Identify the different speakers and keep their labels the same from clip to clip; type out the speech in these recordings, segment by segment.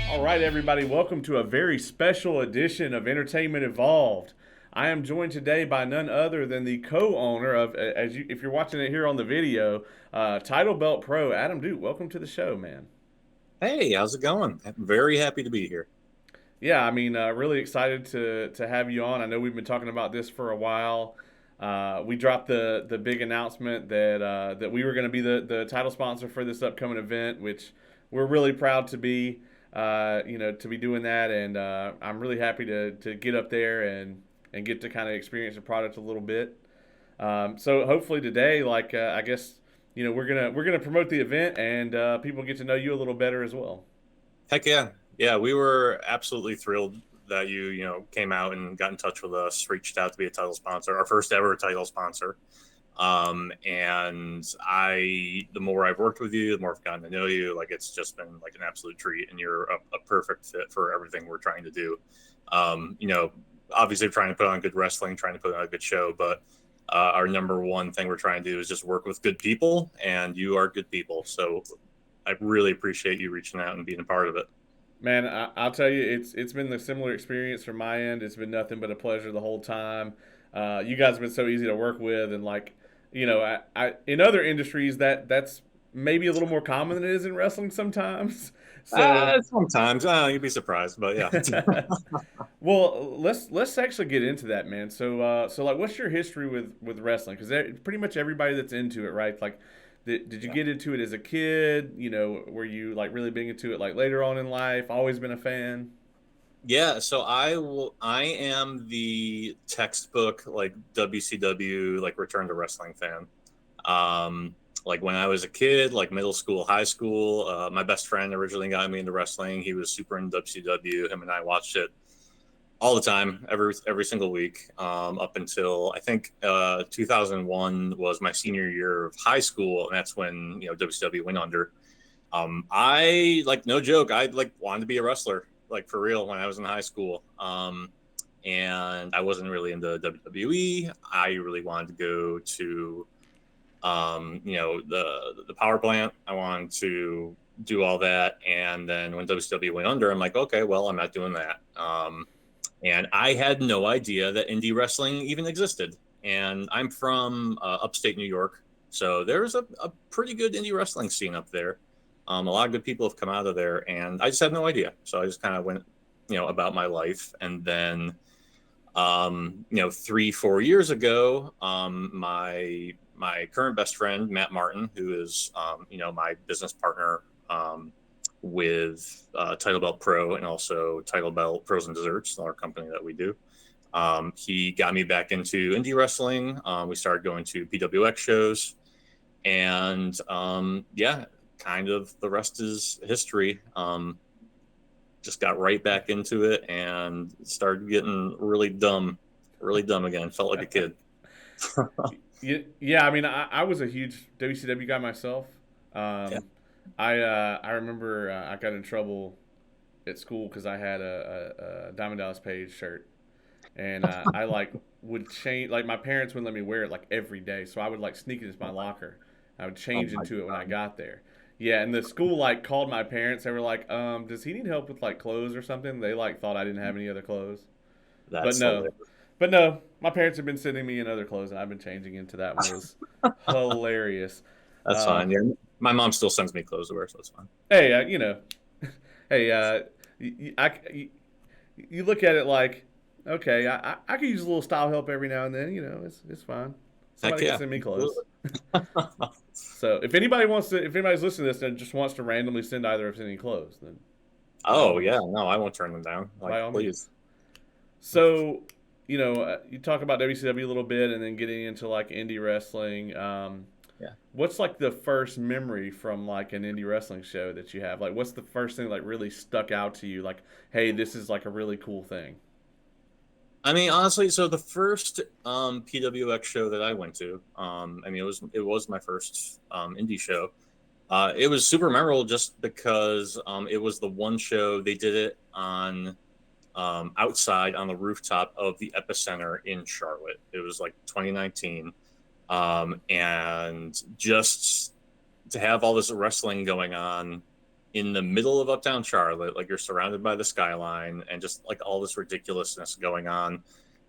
Speaker 1: All right, everybody, welcome to a very special edition of Entertainment Evolved. I am joined today by none other than the co-owner of, if you're watching it here on the video, Title Belt Pro, Adam Duke. Welcome to the show, man.
Speaker 2: Hey, how's it going? I'm very happy to be here.
Speaker 1: Yeah, I mean, really excited to have you on. I know we've been talking about this for a while. We dropped the big announcement that we were going to be the title sponsor for this upcoming event, which we're really proud to be. To be doing that, and I'm really happy to get up there and get to kind of experience the product a little bit. So hopefully today, I guess we're gonna promote the event and people get to know you a little better as well.
Speaker 2: Heck yeah. Yeah, we were absolutely thrilled that you came out and got in touch with us, reached out to be a title sponsor, our first ever title sponsor. And the more I've worked with you, the more I've gotten to know you. Like it's just been like an absolute treat, and you're a perfect fit for everything we're trying to do. Um, you know, Obviously trying to put on good wrestling, trying to put on a good show, but our number one thing we're trying to do is just work with good people, and you are good people. So I really appreciate you reaching out and being a part of it.
Speaker 1: Man, I'll tell you, it's been the similar experience from my end. It's been nothing but a pleasure the whole time. You guys have been so easy to work with, and I in other industries that's maybe a little more common than it is in wrestling sometimes. So,
Speaker 2: Sometimes you'd be surprised, but yeah.
Speaker 1: well, let's actually get into that, man. So like, what's your history with wrestling? Because pretty much everybody that's into it, right? Like, did you get into it as a kid? Were you like really big into it like later on in life? Always been a fan?
Speaker 2: Yeah, so I am the textbook like WCW like Return to Wrestling fan. Like when I was a kid, like middle school, high school, my best friend originally got me into wrestling. He was super into WCW. Him and I watched it all the time, every single week, up until I think 2001 was my senior year of high school, and that's when WCW went under. I like no joke. I like wanted to be a wrestler, like for real, when I was in high school. And I wasn't really into WWE. I really wanted to go to, the power plant. I wanted to do all that, and then when WCW went under, I'm like, okay, well, I'm not doing that. And I had no idea that indie wrestling even existed. And I'm from upstate New York, so there's a pretty good indie wrestling scene up there. A lot of good people have come out of there, and I just had no idea. So I just kind of went, about my life. And then, 3, 4 years ago, my current best friend Matt Martin, who is, my business partner, with Title Belt Pro and also Title Belt Pros and Desserts, our company that we do. He got me back into indie wrestling. We started going to PWX shows, and yeah, kind of the rest is history. Just got right back into it and started getting really dumb again. Felt like a kid.
Speaker 1: Yeah. I mean, I was a huge WCW guy myself.
Speaker 2: Yeah.
Speaker 1: Um, I remember I got in trouble at school because I had a Diamond Dallas Page shirt, and I like would change. Like my parents wouldn't let me wear it like every day, so I would like sneak it into my locker. I would
Speaker 2: Oh
Speaker 1: change
Speaker 2: my
Speaker 1: into it when I
Speaker 2: god,
Speaker 1: got there. Yeah, and the school like called my parents. They were like, "Does he need help with like clothes or something?" They like thought I didn't have any other clothes, but
Speaker 2: that's
Speaker 1: no,
Speaker 2: hilarious.
Speaker 1: but no. My parents have been sending me in other clothes, and I've been changing into that one. It was hilarious.
Speaker 2: That's fine.
Speaker 1: Um,
Speaker 2: Yeah, my mom still sends me clothes to wear, so it's fine.
Speaker 1: hey, hey, you look at it like, okay, I could use a little style help every now and then. It's fine.
Speaker 2: Heck
Speaker 1: Somebody can
Speaker 2: yeah,
Speaker 1: send me clothes.
Speaker 2: absolutely.
Speaker 1: So if anybody's listening to this and just wants to randomly send either of us any clothes, then by all
Speaker 2: Oh yeah,
Speaker 1: means,
Speaker 2: no, I won't turn them down. Like,
Speaker 1: by all
Speaker 2: please.
Speaker 1: means. So, you talk about WCW a little bit, and then getting into like indie wrestling.
Speaker 2: Yeah.
Speaker 1: What's like the first memory from like an indie wrestling show that you have? Like, what's the first thing like really stuck out to you? Like, hey, this is like a really cool thing.
Speaker 2: I mean, honestly, so the first PWX show that I went to, I mean, it was my first indie show. It was super memorable just because it was the one show they did it on outside on the rooftop of the Epicenter in Charlotte. It was like 2019, and just to have all this wrestling going on in the middle of uptown Charlotte, like you're surrounded by the skyline and just like all this ridiculousness going on.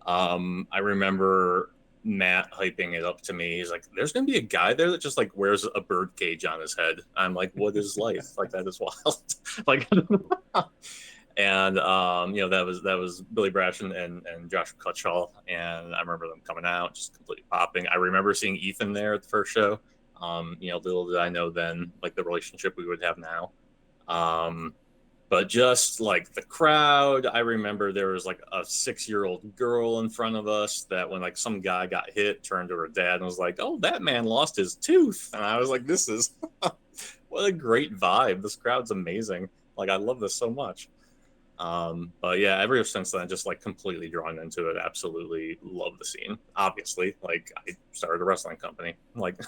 Speaker 2: I remember Matt hyping it up to me. He's like, "There's gonna be a guy there that just like wears a bird cage on his head." I'm like, "What is life?" Like that is wild. Like, and that was Billy Brash and Joshua Cutshall, and I remember them coming out just completely popping. I remember seeing Ethan there at the first show. Little did I know then like the relationship we would have now. Um, but just like the crowd, I remember there was like a 6-year-old girl in front of us that when like some guy got hit, turned to her dad and was like, "Oh, that man lost his tooth." And I was like, "This is what a great vibe. This crowd's amazing. Like I love this so much." But yeah, ever since then, just like completely drawn into it. Absolutely love the scene. Obviously, like I started a wrestling company. Like,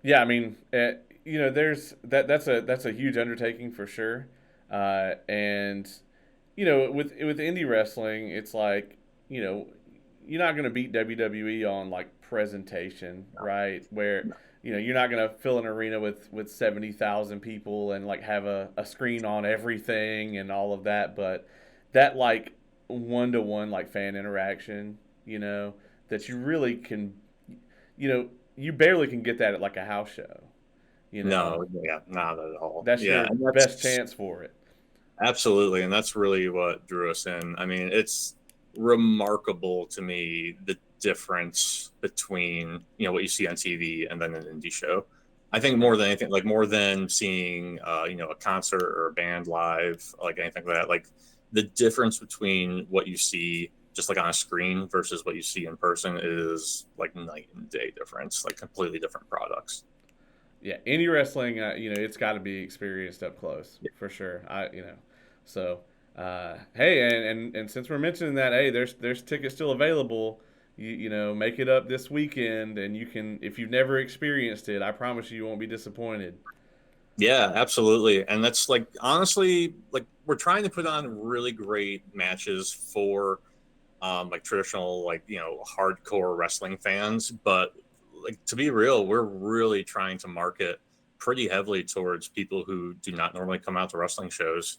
Speaker 1: Yeah, I mean, there's that's a huge undertaking for sure, and with indie wrestling, it's like you know you're not going to beat WWE on like presentation,
Speaker 2: no,
Speaker 1: right? Where
Speaker 2: no.
Speaker 1: you're not going to fill an arena with 70,000 people and like have a screen on everything and all of that, but that like one to one like fan interaction, that you really can, you barely can get that at like a house show, you know.
Speaker 2: No, yeah, not at all.
Speaker 1: That's
Speaker 2: Yeah,
Speaker 1: your
Speaker 2: and
Speaker 1: best
Speaker 2: that's
Speaker 1: chance for it.
Speaker 2: absolutely, and that's really what drew us in. I mean, it's remarkable to me the difference between what you see on TV and then an indie show. I think more than anything, like more than seeing a concert or a band live, like anything like that, like the difference between what you see just like on a screen versus what you see in person is like night and day difference, like completely different products.
Speaker 1: Yeah, indie wrestling, it's got to be experienced up close
Speaker 2: Yeah.
Speaker 1: for sure. So hey, and since we're mentioning that, hey, there's tickets still available. Make it up this weekend, and you can, if you've never experienced it, I promise you won't be disappointed.
Speaker 2: Yeah, absolutely. And that's like honestly, like we're trying to put on really great matches for like traditional like hardcore wrestling fans, but like to be real, we're really trying to market pretty heavily towards people who do not normally come out to wrestling shows.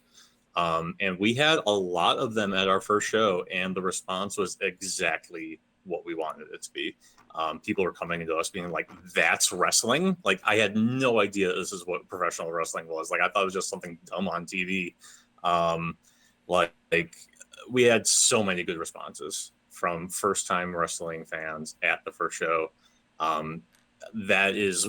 Speaker 2: And we had a lot of them at our first show, and the response was exactly what we wanted it to be. People were coming into us being like, "That's wrestling!" Like I had no idea this is what professional wrestling was. Like I thought it was just something dumb on TV. Um, like we had so many good responses from first-time wrestling fans at the first show. Um, that is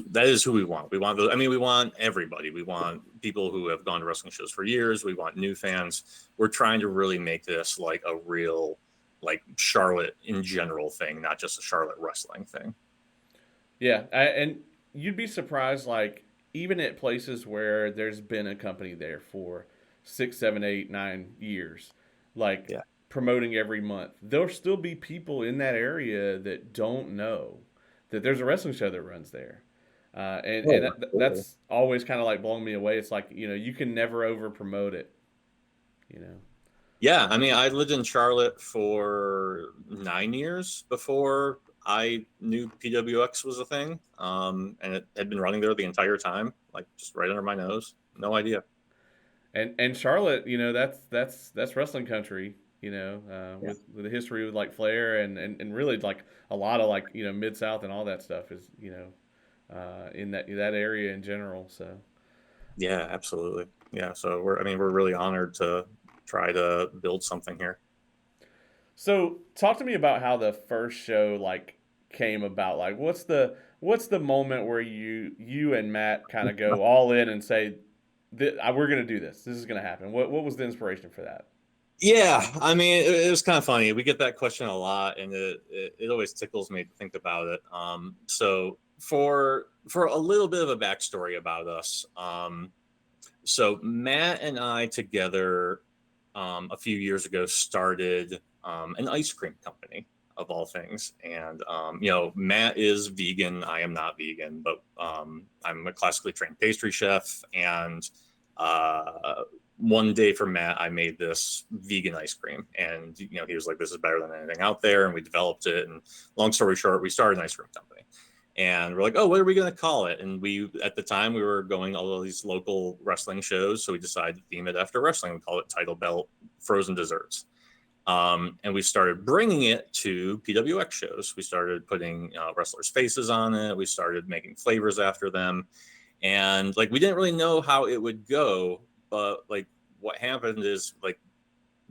Speaker 2: who we want. We want I mean, we want everybody. We want people who have gone to wrestling shows for years. We want new fans. We're trying to really make this like a real like Charlotte in general thing, not just a Charlotte wrestling thing.
Speaker 1: Yeah, and you'd be surprised, like even at places where there's been a company there for 6, 7, 8, 9 years, like
Speaker 2: Yeah.
Speaker 1: promoting every month, there'll still be people in that area that don't know that there's a wrestling show that runs there. And
Speaker 2: Oh, absolutely.
Speaker 1: that's always kind of like blowing me away. It's like, you can never over promote it, you know.
Speaker 2: Yeah, I mean, I lived in Charlotte for 9 years before I knew PWX was a thing, and it had been running there the entire time, like just right under my nose. No idea.
Speaker 1: And Charlotte, that's wrestling country.
Speaker 2: Yeah.
Speaker 1: With the history with like Flair and really like a lot of like Mid South and all that stuff is in that area in general. So
Speaker 2: Yeah, absolutely. Yeah, so I mean, we're really honored to try to build something here.
Speaker 1: talk to me about how the first show like came about. Like what's the moment where you and Matt kind of go all in and say we're gonna do this. This is gonna happen. What was the inspiration for that?
Speaker 2: Yeah, I mean, it was kind of funny. We get that question a lot, and it always tickles me to think about it. So for a little bit of a backstory about us, so Matt and I together a few years ago started an ice cream company of all things. And Matt is vegan. I am not vegan, but I'm a classically trained pastry chef. And one day for Matt, I made this vegan ice cream, and he was like, "This is better than anything out there," and we developed it. And long story short, we started an ice cream company. And we're like, oh, what are we going to call it? And we, at the time, we were going all of these local wrestling shows. So we decided to theme it after wrestling. We call it Title Belt Frozen Desserts. And we started bringing it to PWX shows. We started putting wrestlers' faces on it. We started making flavors after them. And like, we didn't really know how it would go, but like what happened is like,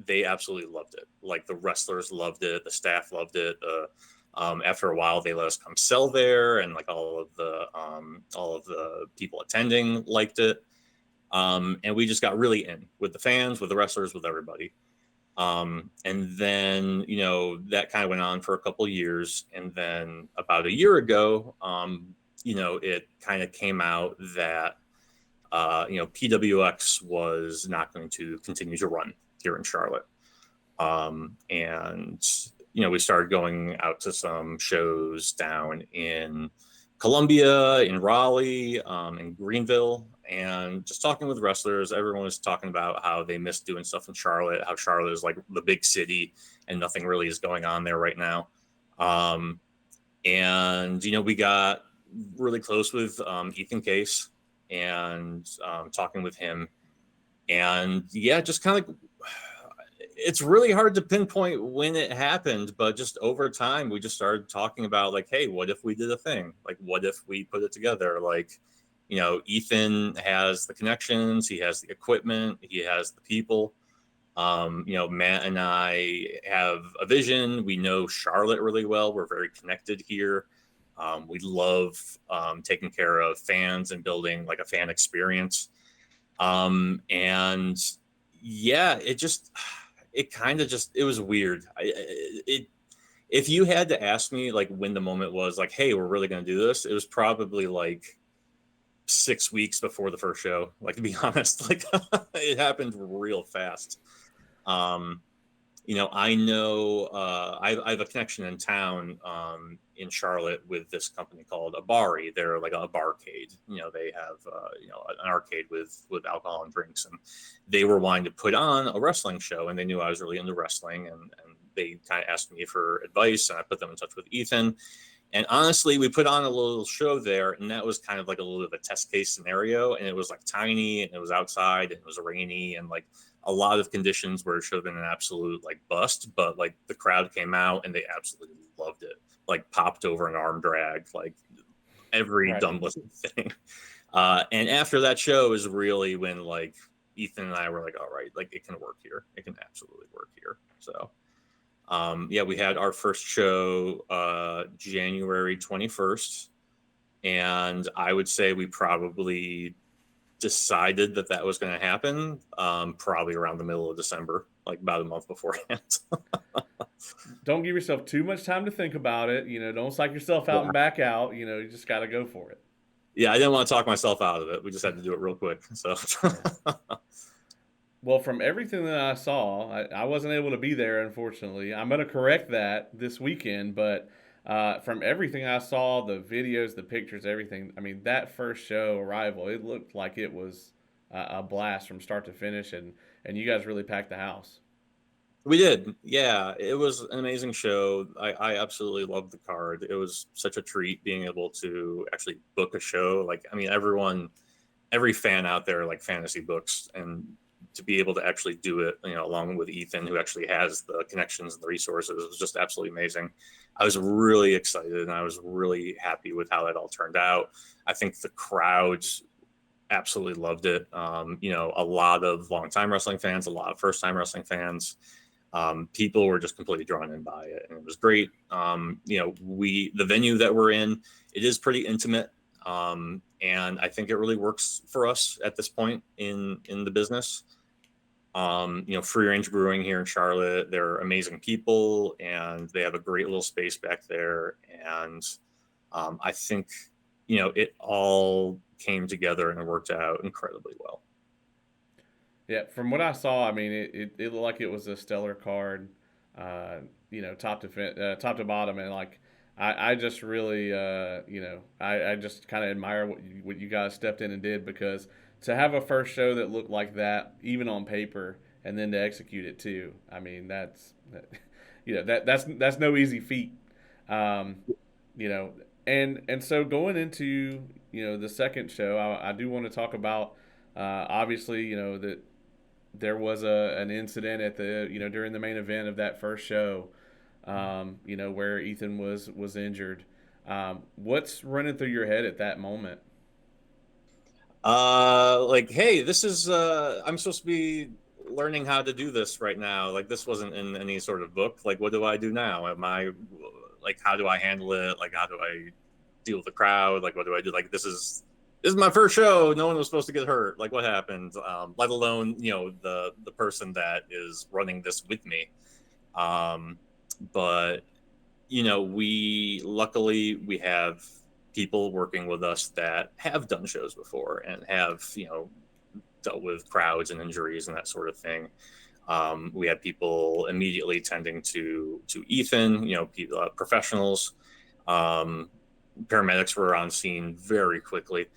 Speaker 2: they absolutely loved it. Like the wrestlers loved it. The staff loved it. After a while, they let us come sell there, and like all of the people attending liked it. And we just got really in with the fans, with the wrestlers, with everybody. And then, that kind of went on for a couple of years. And then about a year ago, it kind of came out that, PWX was not going to continue to run here in Charlotte. And, we started going out to some shows down in Columbia, in Raleigh, in Greenville, and just talking with wrestlers. Everyone was talking about how they miss doing stuff in Charlotte, how Charlotte is like the big city and nothing really is going on there right now. And, we got really close with Ethan Case and talking with him. And yeah, just kind of, it's really hard to pinpoint when it happened, but just over time, we just started talking about like, hey, what if we did a thing? Like, what if we put it together? Like, Ethan has the connections, he has the equipment, he has the people. Matt and I have a vision. We know Charlotte really well. We're very connected here. We love taking care of fans and building like a fan experience. And yeah, it was weird. If you had to ask me like when the moment was like, hey, we're really going to do this, it was probably like 6 weeks before the first show. Like, to be honest, like it happened real fast. I know I have a connection in town in Charlotte with this company called Abari. They're like a barcade. They have an arcade with alcohol and drinks, and they were wanting to put on a wrestling show, and they knew I was really into wrestling, and they kind of asked me for advice, and I put them in touch with Ethan. And honestly, we put on a little show there, and that was kind of like a little bit of a test case scenario. And it was like tiny, and it was outside, and it was rainy, and like a lot of conditions where it should have been an absolute like bust. But like the crowd came out and they absolutely loved it. Like popped over an arm drag, like every dumb little thing. And after that show is really when like Ethan and I were like, all right, like it can work here. It can absolutely work here. So. We had our first show January 21st, and I would say we probably decided that was going to happen probably around the middle of December, like about a month beforehand.
Speaker 1: Don't give yourself too much time to think about it. Don't psych yourself out and back out. You just got to go for it.
Speaker 2: Yeah, I didn't want to talk myself out of it. We just had to do it real quick. So.
Speaker 1: Well, from everything that I saw, I wasn't able to be there, unfortunately. I'm going to correct that this weekend, but from everything I saw, the videos, the pictures, everything, I mean, that first show, Arrival, it looked like it was a blast from start to finish, and you guys really packed the house.
Speaker 2: We did. Yeah, it was an amazing show. I absolutely loved the card. It was such a treat being able to actually book a show. Like, I mean, every fan out there like fantasy books, and to be able to actually do it, along with Ethan, who actually has the connections and the resources, was just absolutely amazing. I was really excited, and I was really happy with how that all turned out. I think the crowds absolutely loved it. A lot of longtime wrestling fans, a lot of first-time wrestling fans. People were just completely drawn in by it, and it was great. The venue that we're in, it is pretty intimate. And I think it really works for us at this point in the business. Free Range Brewing here in Charlotte, they're amazing people, and they have a great little space back there. And I think, it all came together and it worked out incredibly well.
Speaker 1: Yeah, from what I saw, I mean, it looked like it was a stellar card, top to bottom, and like I just really, I just kind of admire what you guys stepped in and did, because to have a first show that looked like that, even on paper, and then to execute it too, I mean, that's no easy feat. Um, you know, And so going into the second show, I do want to talk about obviously that there was an incident at the during the main event of that first show, where Ethan was injured. What's running through your head at that moment?
Speaker 2: Like, hey, this is I'm supposed to be learning how to do this right now. Like, this wasn't in any sort of book. Like, what do I do now? Am I like, how do I handle it? Like, how do I deal with the crowd? Like, what do I do? Like, this is my first show. No one was supposed to get hurt. Like, what happened? Let alone the person that is running this with me. Um, but we luckily we have people working with us that have done shows before and have dealt with crowds and injuries and that sort of thing. We had people immediately tending to Ethan, people, professionals. Um, Paramedics were on scene very quickly,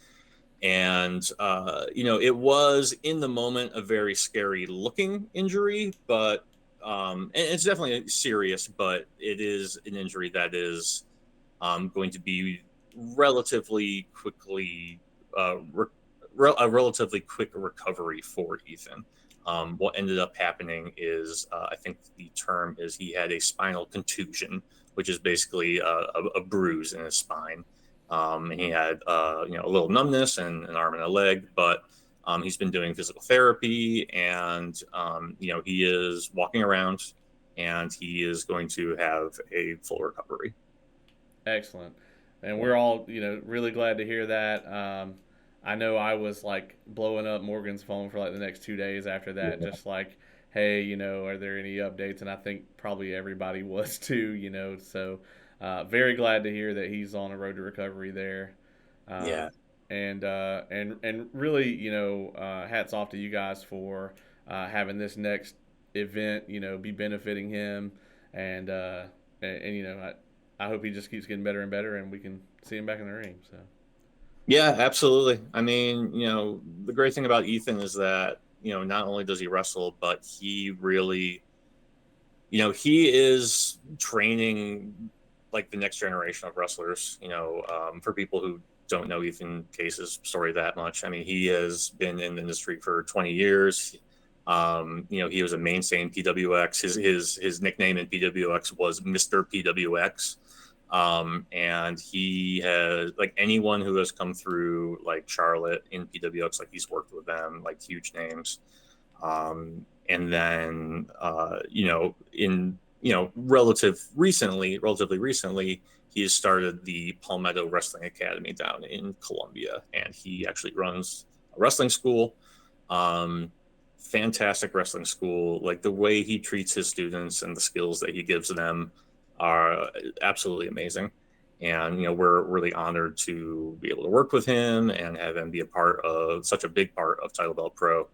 Speaker 2: and it was in the moment a very scary looking injury, but and it's definitely serious, but it is an injury that is going to be relatively quickly a relatively quick recovery for Ethan. What ended up happening is I think the term is he had a spinal contusion, which is basically a bruise in his spine. He had a little numbness in an arm and a leg, but he's been doing physical therapy, and he is walking around, and he is going to have a full recovery.
Speaker 1: Excellent. And
Speaker 2: Yeah.
Speaker 1: we're all, really glad to hear that. I know I was like blowing up Morgan's phone for like the next 2 days after that,
Speaker 2: Yeah.
Speaker 1: just like, hey, are there any updates? And I think probably everybody was too, So very glad to hear that he's on a road to recovery there. Um,
Speaker 2: Yeah.
Speaker 1: and really, hats off to you guys for having this next event, be benefiting him, and I hope he just keeps getting better and better, and we can see him back in the ring. So
Speaker 2: Yeah, absolutely. I mean, the great thing about Ethan is that, not only does he wrestle, but he really, he is training like the next generation of wrestlers. For people who don't know Ethan Case's story that much, I mean, he has been in the industry for 20 years. He was a mainstay in PWX. His nickname in PWX was Mr. PWX. And he has, like, anyone who has come through like Charlotte in PWX, like he's worked with them, like huge names. And then in relatively recently, he has started the Palmetto Wrestling Academy down in Columbia, and he actually runs a wrestling school. Um, Fantastic wrestling school. Like, the way he treats his students and the skills that he gives them are absolutely amazing. And we're really honored to be able to work with him and have him be a part of such a big part of Title Belt Pro.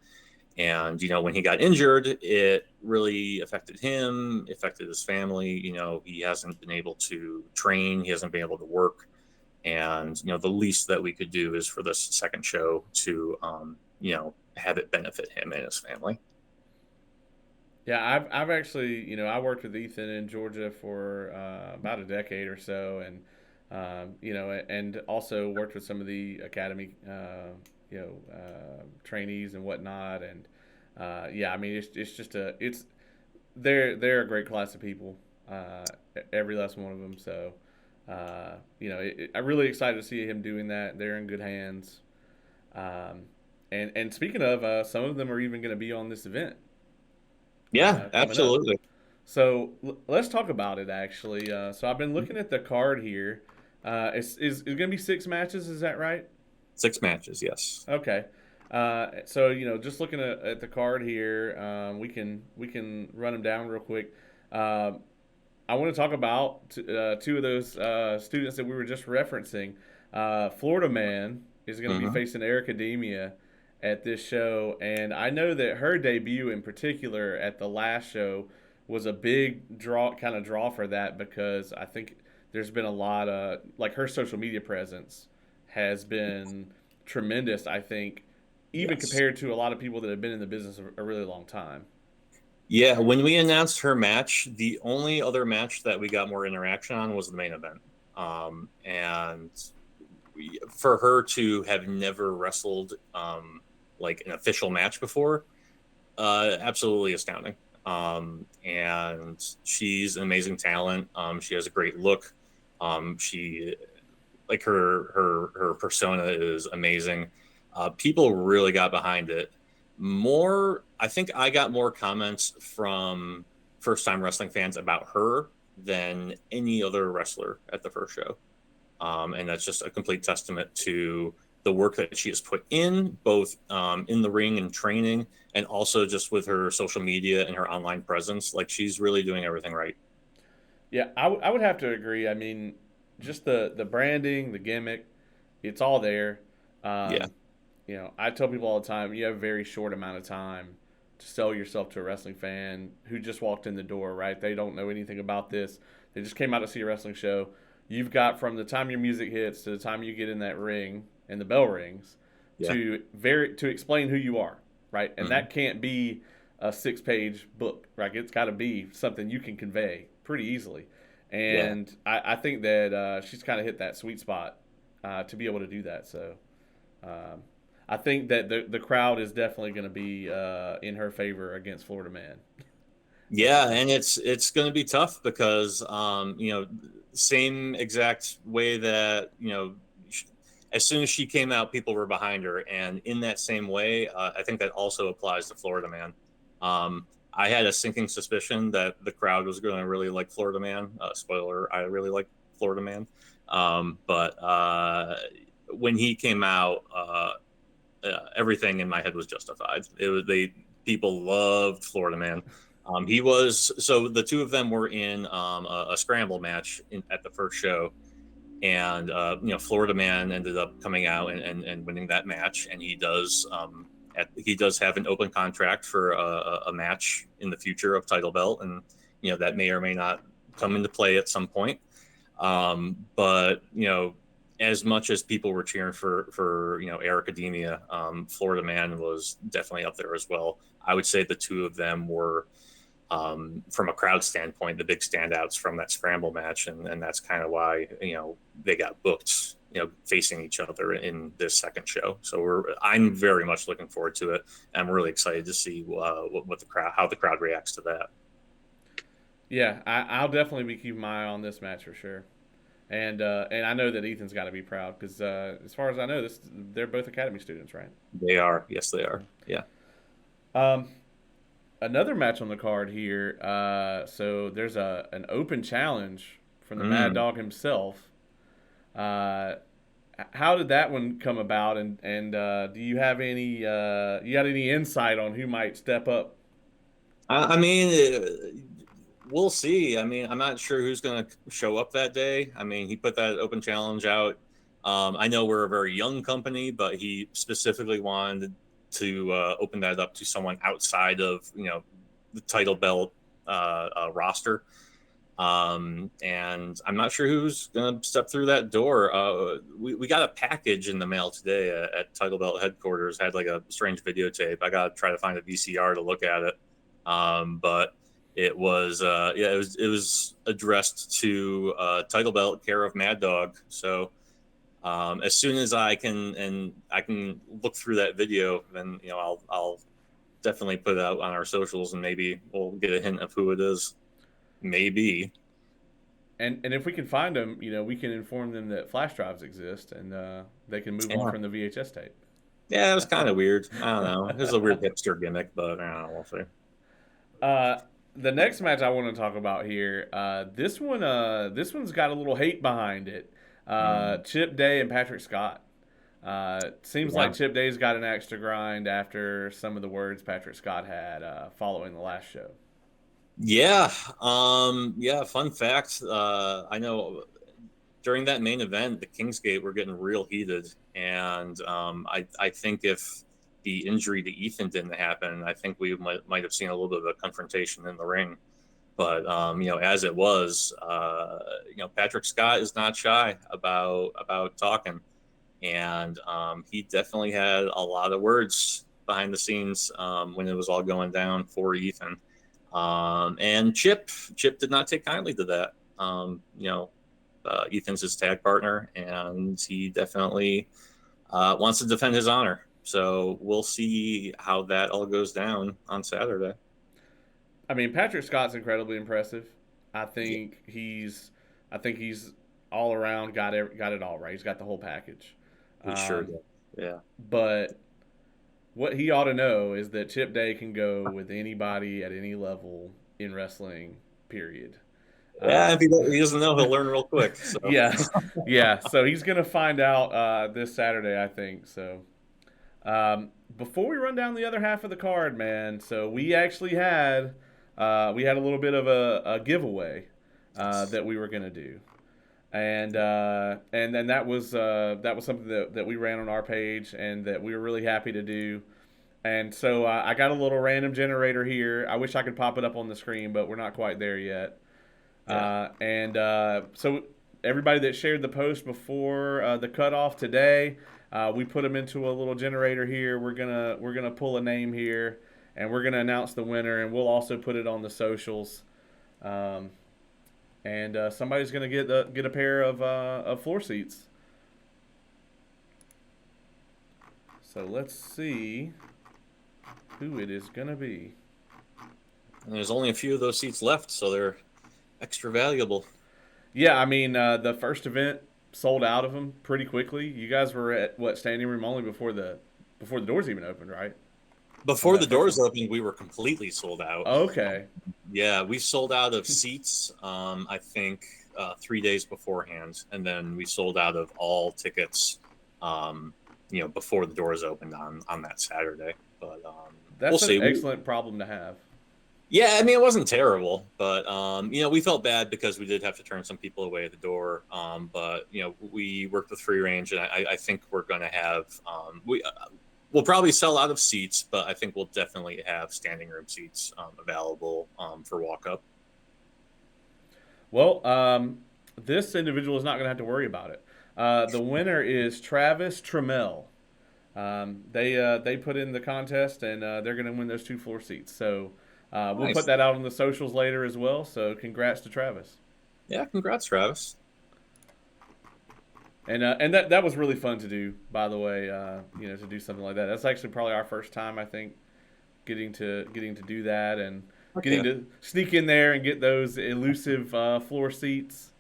Speaker 2: And when he got injured, it really affected him, affected his family. He hasn't been able to train, he hasn't been able to work. And the least that we could do is for this second show to have it benefit him and his family.
Speaker 1: yeah, I've actually I worked with Ethan in Georgia for about a decade or so, and and also worked with some of the academy trainees and whatnot, and yeah, I mean it's just they're a great class of people, every last one of them. So I'm really excited to see him doing that. They're in good hands. Um, and speaking of, some of them are even going to be on this event
Speaker 2: Yeah,
Speaker 1: coming up.
Speaker 2: absolutely.
Speaker 1: So let's talk about it actually. So I've been looking at the card here. It's going to be 6 matches. Is that right?
Speaker 2: 6 matches, yes.
Speaker 1: Okay. So just looking at the card here, we can run them down real quick. Um, I want to talk about two of those students that we were just referencing. Florida Man is going to be
Speaker 2: Hmm.
Speaker 1: facing Eric Academia at this show, and I know that her debut in particular at the last show was a big draw for that, because I think there's been a lot of, like, her social media presence has been tremendous. I think even
Speaker 2: Yes.
Speaker 1: compared to a lot of people that have been in the business a really long time.
Speaker 2: Yeah, when we announced her match, the only other match that we got more interaction on was the main event. And for her to have never wrestled like an official match before, absolutely astounding. And she's an amazing talent. She has a great look. She like her persona is amazing. People really got behind it. More, I think I got more comments from first time wrestling fans about her than any other wrestler at the first show. And that's just a complete testament to the work that she has put in, both in the ring and training, and also just with her social media and her online presence. Like she's really doing everything right.
Speaker 1: Yeah, I would have to agree. I mean, just the branding, the gimmick, it's all there.
Speaker 2: Yeah,
Speaker 1: Um, I tell people all the time, you have a very short amount of time to sell yourself to a wrestling fan who just walked in the door, right? They don't know anything about this. They just came out to see a wrestling show. You've got from the time your music hits to the time you get in that ring and the bell rings
Speaker 2: yeah,
Speaker 1: to explain who you are, right? And
Speaker 2: hmm
Speaker 1: that can't be a 6 page book, right? It's got to be something you can convey pretty easily.
Speaker 2: yeah.
Speaker 1: And I think that she's kind of hit that sweet spot to be able to do that. So um, I think that the crowd is definitely going to be in her favor against Florida Man. That's for
Speaker 2: Yeah,
Speaker 1: sure.
Speaker 2: and it's going to be tough because same exact way that as soon as she came out, people were behind her, and in that same way, I think that also applies to Florida Man. I had a sinking suspicion that the crowd was going to really like Florida Man. Spoiler: I really like Florida Man, but when he came out, everything in my head was justified. It was they People loved Florida Man. He was so the two of them were in a scramble match at the first show, and Florida Man ended up coming out and winning that match, and he does have an open contract for a match in the future of title belt, and that may or may not come into play at some point. But as much as people were cheering for Eric Academia, Florida Man was definitely up there as well. I would say the two of them were, from a crowd standpoint, the big standouts from that scramble match, and that's kind of why they got booked, facing each other in this second show. So I'm very much looking forward to it. I'm really excited to see what how the crowd reacts to that.
Speaker 1: Yeah, I'll definitely be keeping my eye on this match for sure. And I know that Ethan's got to be proud because as far as I know, they're both academy students, right?
Speaker 2: They are, yes, they are. Yeah.
Speaker 1: Um, Another match on the card here. So there's an open challenge from the Mad
Speaker 2: Mm.
Speaker 1: Dog himself. Uh, how did that one come about? And do you have any you got any insight on who might step up?
Speaker 2: I mean, we'll see. I mean, I'm not sure who's going to show up that day. I mean, he put that open challenge out. I know we're a very young company, but he specifically wanted to open that up to someone outside of the title belt roster. And I'm not sure who's going to step through that door. We got a package in the mail today at Title Belt headquarters. Had like a strange videotape. I got to try to find a VCR to look at it. But it was it was addressed to Title Belt, care of Mad Dog. So as soon as I can look through that video, then I'll definitely put it out on our socials, and maybe we'll get a hint of who it is. Maybe.
Speaker 1: And if we can find them, we can inform them that flash drives exist and they can move on
Speaker 2: Yeah.
Speaker 1: from the VHS tape.
Speaker 2: Yeah, it was kind of weird. I don't know. It was a weird hipster gimmick, but I don't know. We'll see.
Speaker 1: Uh, the next match I want to talk about here, this one's got a little hate behind it.
Speaker 2: Mm,
Speaker 1: Chip Day and Patrick Scott. Seems like
Speaker 2: yeah.
Speaker 1: Chip Day's got an axe to grind after some of the words Patrick Scott had following the last show.
Speaker 2: Yeah. Yeah. Fun fact. I know during that main event, the Kingsgate were getting real heated, and I think if the injury to Ethan didn't happen, I think we might have seen a little bit of a confrontation in the ring. But as it was, Patrick Scott is not shy about talking, and he definitely had a lot of words behind the scenes when it was all going down for Ethan. And Chip did not take kindly to that. Ethan's his tag partner, and he definitely wants to defend his honor. So we'll see how that all goes down on Saturday.
Speaker 1: I mean, Patrick Scott's incredibly impressive. I
Speaker 2: Yeah,
Speaker 1: think he's, I think he's all around got it all right. He's got the whole package.
Speaker 2: he sure
Speaker 1: Um,
Speaker 2: did. Yeah.
Speaker 1: but what he ought to know is that Chip Day can go with anybody at any level in wrestling. Period.
Speaker 2: Yeah,
Speaker 1: Uh,
Speaker 2: if he doesn't know, he'll learn real quick. So
Speaker 1: yeah, yeah. So he's gonna find out this Saturday, I think. So before we run down the other half of the card, man. So we had a little bit of a giveaway that we were gonna do, and then that was something that we ran on our page and that we were really happy to do. And so I got a little random generator here. I wish I could pop it up on the screen, but we're not quite there yet.
Speaker 2: yeah.
Speaker 1: So everybody that shared the post before the cutoff today, we put them into a little generator here. We're gonna pull a name here, and we're gonna announce the winner, and we'll also put it on the socials. Um, and somebody's gonna get a pair of floor seats. So let's see who it is gonna be.
Speaker 2: And there's only a few of those seats left, so they're extra valuable.
Speaker 1: Yeah, I mean the first event sold out of them pretty quickly. You guys were at what standing room only before the doors even opened, right? On
Speaker 2: Before the
Speaker 1: that first
Speaker 2: doors
Speaker 1: one.
Speaker 2: opened, we were completely sold out.
Speaker 1: Okay.
Speaker 2: Yeah, we sold out of seats. I think 3 days beforehand, and then we sold out of all tickets. Um, before the doors opened on that Saturday. But we'll
Speaker 1: That's an
Speaker 2: see.
Speaker 1: excellent problem to have.
Speaker 2: Yeah, I mean, it wasn't terrible, but we felt bad because we did have to turn some people away at the door. But we worked with free range, and I think we're going to have we'll probably sell out of seats, but I think we'll definitely have standing room seats available for walk up.
Speaker 1: Well, this individual is not going to have to worry about it. The winner is Travis Trammell. They put in the contest and they're going to win those two floor seats. So we'll put
Speaker 2: Nice.
Speaker 1: that out on the socials later as well. So congrats to Travis.
Speaker 2: Yeah, congrats, Travis.
Speaker 1: And that was really fun to do, by the way. To do something like that. That's actually probably our first time, I think, getting to do that and getting
Speaker 2: Okay.
Speaker 1: to sneak in there and get those elusive floor seats.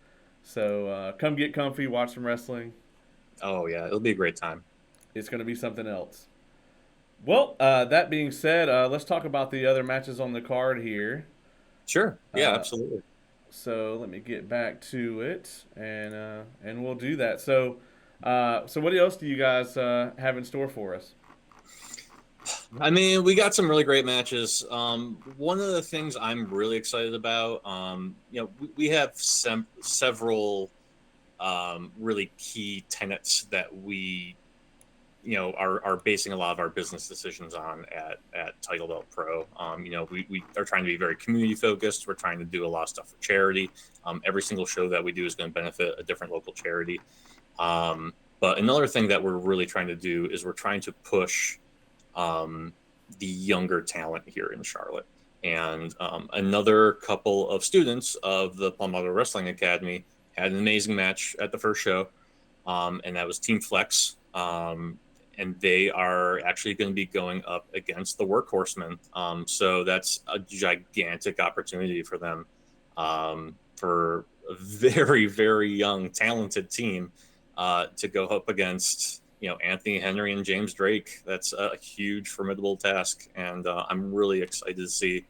Speaker 1: So come get comfy, watch some wrestling.
Speaker 2: Oh yeah, it'll be a great time.
Speaker 1: It's going to be something else. Well, that being said, let's talk about the other matches on the card here.
Speaker 2: Sure. Yeah,
Speaker 1: Uh,
Speaker 2: absolutely.
Speaker 1: so let me get back to it, and we'll do that. So what else do you guys have in store for us?
Speaker 2: I mean, we got some really great matches. One of the things I'm really excited about, we have several really key tenets that we, are basing a lot of our business decisions on at Title Belt Pro. We are trying to be very community focused. We're trying to do a lot of stuff for charity. Every single show that we do is going to benefit a different local charity. But another thing that we're really trying to do is we're trying to push the younger talent here in Charlotte. And another couple of students of the Palmetto Wrestling Academy had an amazing match at the first show, and that was Team Flex. And they are actually going to be going up against the Workhorsemen. So that's a gigantic opportunity for them, for a very, very young, talented team to go up against Anthony Henry and James Drake. That's a huge, formidable task, and I'm really excited to see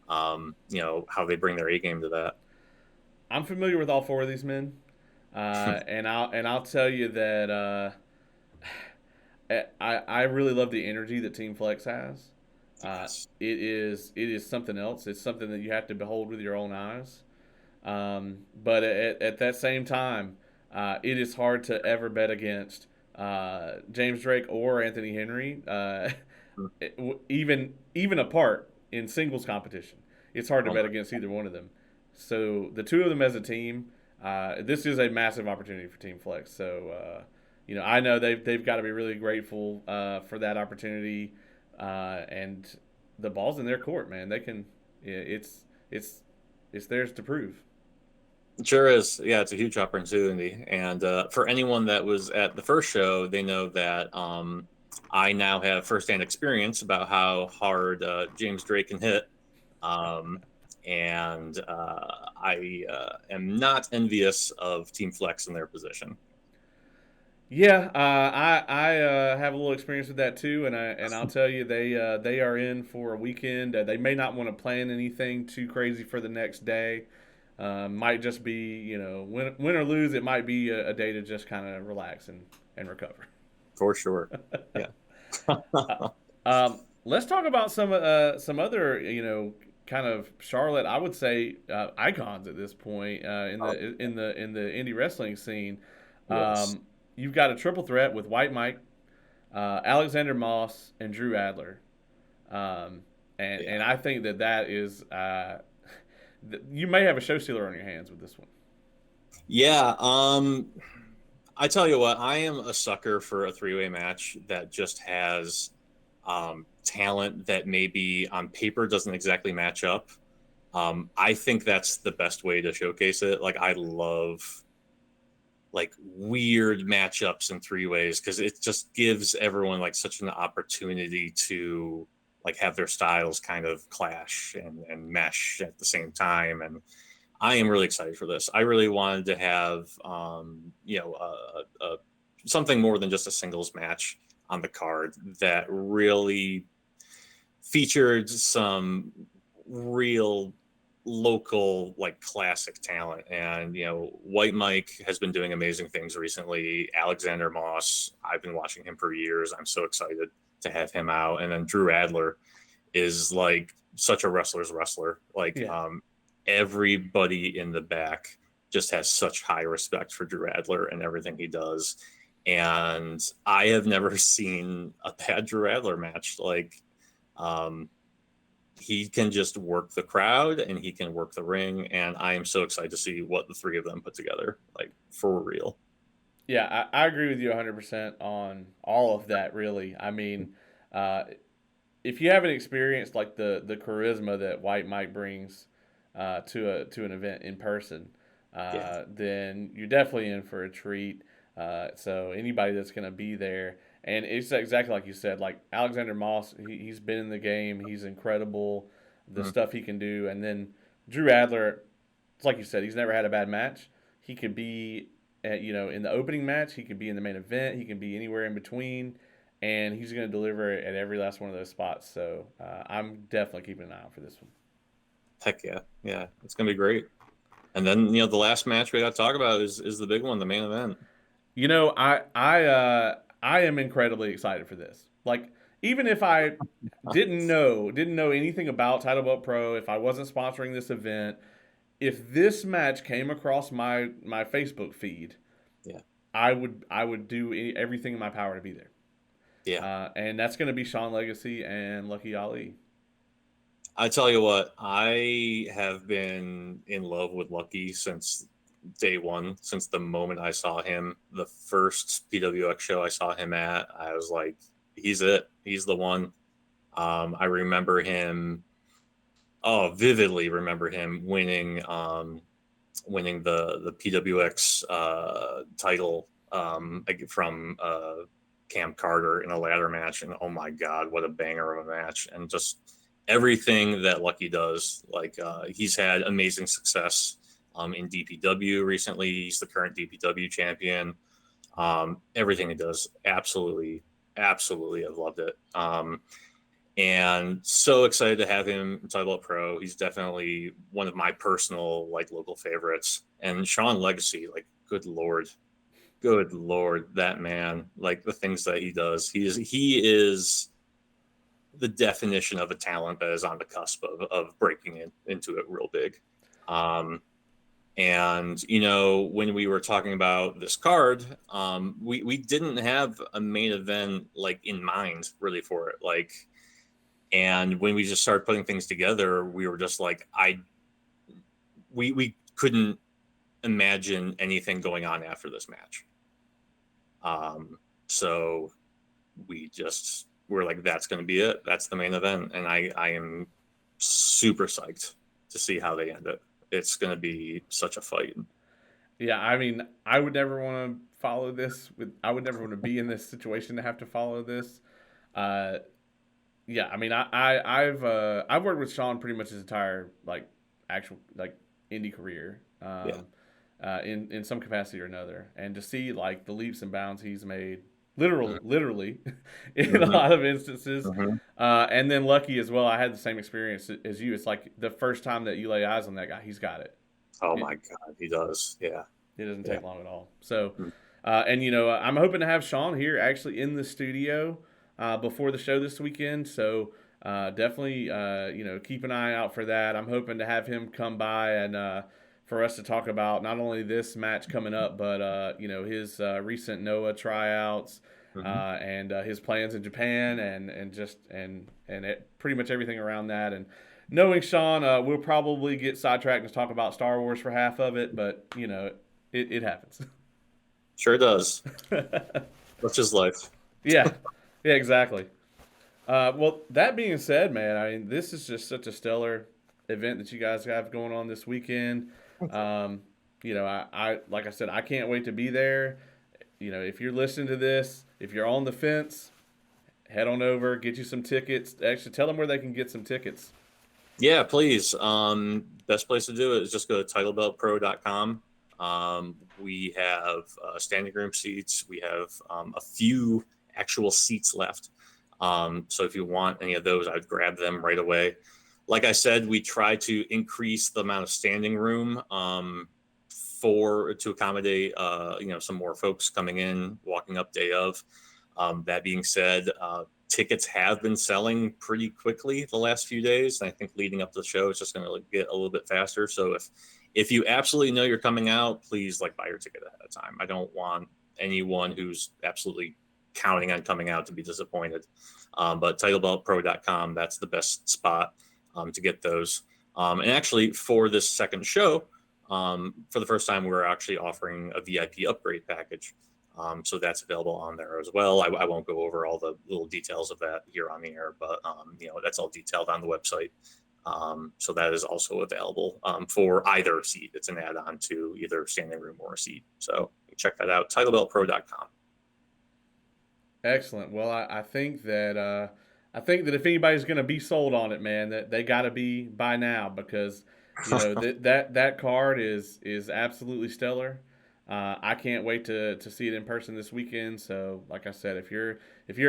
Speaker 2: how they bring their A game to that.
Speaker 1: I'm familiar with all four of these men, and I'll tell you that I really love the energy that Team Flex has.
Speaker 2: Yes.
Speaker 1: It is something else. It's something that you have to behold with your own eyes. But at that same time, it is hard to ever bet against James Drake or Anthony Henry, even apart in singles competition. It's hard to
Speaker 2: Oh
Speaker 1: bet
Speaker 2: my.
Speaker 1: against either one of them. So the two of them as a team, this is a massive opportunity for Team Flex. So I know they've got to be really grateful for that opportunity, and the ball's in their court, man. They can, yeah, it's theirs to prove.
Speaker 2: It sure is. Yeah, it's a huge opportunity. And for anyone that was at the first show, they know that I now have firsthand experience about how hard James Drake can hit. Um, and I am not envious of Team Flex in their position.
Speaker 1: Yeah, I have a little experience with that too, and I'll tell you they are in for a weekend. They may not want to plan anything too crazy for the next day. Might just be win or lose. It might be a day to just kind of relax and recover.
Speaker 2: For sure. Yeah.
Speaker 1: Let's talk about some other kind of Charlotte, I would say, icons at this point in the indie wrestling scene.
Speaker 2: Yes.
Speaker 1: Um, you've got a triple threat with White Mike, Alexander Moss, and Drew Adler, um, and
Speaker 2: Yeah.
Speaker 1: I think that is you may have a show stealer on your hands with this one.
Speaker 2: Yeah. I tell you what, I am a sucker for a three-way match that just has talent that maybe on paper doesn't exactly match up. I think that's the best way to showcase it. Like I love like weird matchups in three ways because it just gives everyone like such an opportunity to like have their styles kind of clash and mesh at the same time. And I am really excited for this. I really wanted to have something more than just a singles match on the card that really featured some real local like classic talent. And White Mike has been doing amazing things recently. Alexander Moss, I've been watching him for years. I'm so excited to have him out. And then Drew Adler is like such a wrestler's wrestler. Like
Speaker 1: Yeah,
Speaker 2: everybody in the back just has such high respect for Drew Adler and everything he does. And I have never seen a bad Drew Adler match. Like um, he can just work the crowd and he can work the ring. And I am so excited to see what the three of them put together, like for real.
Speaker 1: yeah, I agree with you 100% on all of that. Really, I mean, uh, if you haven't experienced like the charisma that White Mike brings to an event in person,
Speaker 2: Yeah.
Speaker 1: then you're definitely in for a treat. So anybody that's going to be there, and it's exactly like you said, like Alexander Moss, he's been in the game, he's incredible, the
Speaker 2: Mm.
Speaker 1: stuff he can do, and then Drew Adler, it's like you said, he's never had a bad match. He could be, in the opening match, he could be in the main event, he can be anywhere in between and he's going to deliver at every last one of those spots. So I'm definitely keeping an eye out for this one.
Speaker 2: Heck yeah. Yeah. It's going to be great. And then, the last match we got to talk about is the big one, the main event.
Speaker 1: I am incredibly excited for this. Like even if I didn't know anything about Title Belt Pro, if I wasn't sponsoring this event, if this match came across my Facebook feed,
Speaker 2: Yeah.
Speaker 1: I would do everything in my power to be there.
Speaker 2: Yeah.
Speaker 1: And that's going to be Sean Legacy and Lucky Ali.
Speaker 2: I tell you what, I have been in love with Lucky since day one, since the moment I saw him. The first PWX show I saw him at, I was like, he's it. He's the one. I remember him, oh, vividly remember him winning the PWX title from Cam Carter in a ladder match. And oh my God, what a banger of a match. And just everything that Lucky does. Like he's had amazing success in DPW recently. He's the current DPW champion. Everything he does, absolutely, absolutely, I've loved it. And so excited to have him in Title Pro. He's definitely one of my personal like local favorites. And Sean Legacy, like good lord, that man, like the things that he does, he is the definition of a talent that is on the cusp of breaking into it real big. Um, and when we were talking about this card, we didn't have a main event like in mind really for it, like. And when we just started putting things together, we were just like, we couldn't imagine anything going on after this match. So we're like, that's going to be it. That's the main event, and I am super psyched to see how they end it. it's going to be such a fight.
Speaker 1: Yeah, I mean, I would never want to follow this. I would never want to be in this situation to have to follow this. Uh, yeah, I mean, I've worked with Sean pretty much his entire like actual like indie career,
Speaker 2: Yeah.
Speaker 1: in some capacity or another, and to see like the leaps and bounds he's made,
Speaker 2: Mm-hmm.
Speaker 1: literally, in a
Speaker 2: Mm-hmm.
Speaker 1: lot of instances,
Speaker 2: Mm-hmm.
Speaker 1: and then lucky as well. I had the same experience as you. It's like the first time that you lay eyes on that guy, he's got it.
Speaker 2: Oh
Speaker 1: It,
Speaker 2: my God, he does. Yeah.
Speaker 1: it doesn't
Speaker 2: Yeah.
Speaker 1: take long at all. So,
Speaker 2: Mm.
Speaker 1: and I'm hoping to have Sean here actually in the studio before the show this weekend. So definitely, keep an eye out for that. I'm hoping to have him come by and for us to talk about not only this match coming up, but his recent Noah tryouts.
Speaker 2: Mm-hmm.
Speaker 1: And his plans in Japan and pretty much everything around that. And knowing Sean, we'll probably get sidetracked and talk about Star Wars for half of it, but it happens.
Speaker 2: Sure does. That's his life.
Speaker 1: Yeah, yeah, exactly. Well, that being said, man, I mean, this is just such a stellar event that you guys have going on this weekend. Um, I like I said, I can't wait to be there. If you're listening to this, if you're on the fence, head on over, get you some tickets. Actually, tell them where they can get some tickets.
Speaker 2: Yeah, please. Best place to do it is just go to titlebeltpro.com. We have standing room seats. We have a few actual seats left. So if you want any of those, I'd grab them right away. Like I said, we try to increase the amount of standing room to accommodate some more folks coming in, walking up day of. That being said, tickets have been selling pretty quickly the last few days. And I think leading up to the show, it's just going to get a little bit faster. So if you absolutely know you're coming out, please buy your ticket ahead of time. I don't want anyone who's absolutely counting on coming out to be disappointed. But titlebeltpro.com, that's the best spot to get those. And actually, for this second show, for the first time, we're actually offering a VIP upgrade package. So that's available on there as well. I won't go over all the little details of that here on the air, but that's all detailed on the website. So that is also available for either seat. It's an add-on to either standing room or a seat. So check that out, titlebeltpro.com.
Speaker 1: Excellent. Well, I think that if anybody's going to be sold on it, man, that they got to be by now because that card is absolutely stellar. I can't wait to see it in person this weekend. So, like I said, if you're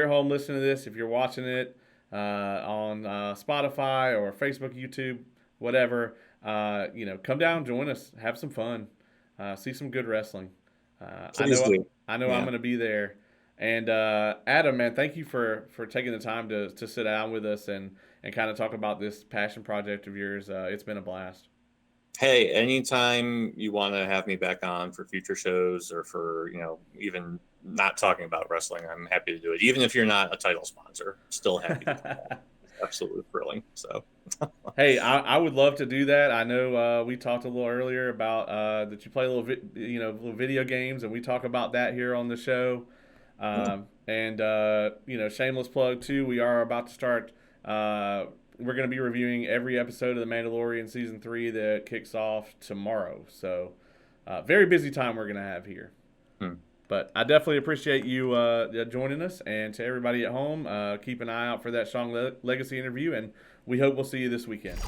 Speaker 1: at home listening to this, if you're watching it on Spotify or Facebook, YouTube, whatever, come down, join us, have some fun, see some good wrestling.
Speaker 2: Please do.
Speaker 1: I know I'm
Speaker 2: Yeah.
Speaker 1: going to be there. And Adam, man, thank you for taking the time to sit down with us and kind of talk about this passion project of yours. It's been a blast.
Speaker 2: Hey, anytime you want to have me back on for future shows or for, even not talking about wrestling, I'm happy to do it. Even if you're not a title sponsor, still happy to do that. It's absolutely thrilling. So,
Speaker 1: Hey, I would love to do that. I know we talked a little earlier about that you play little video games, and we talk about that here on the show. And shameless plug too. We are about to start. We're going to be reviewing every episode of The Mandalorian season 3 that kicks off tomorrow. So, very busy time we're going to have here.
Speaker 2: hmm.
Speaker 1: But I definitely appreciate you joining us, and to everybody at home, keep an eye out for that Sean Legacy interview, and we hope we'll see you this weekend.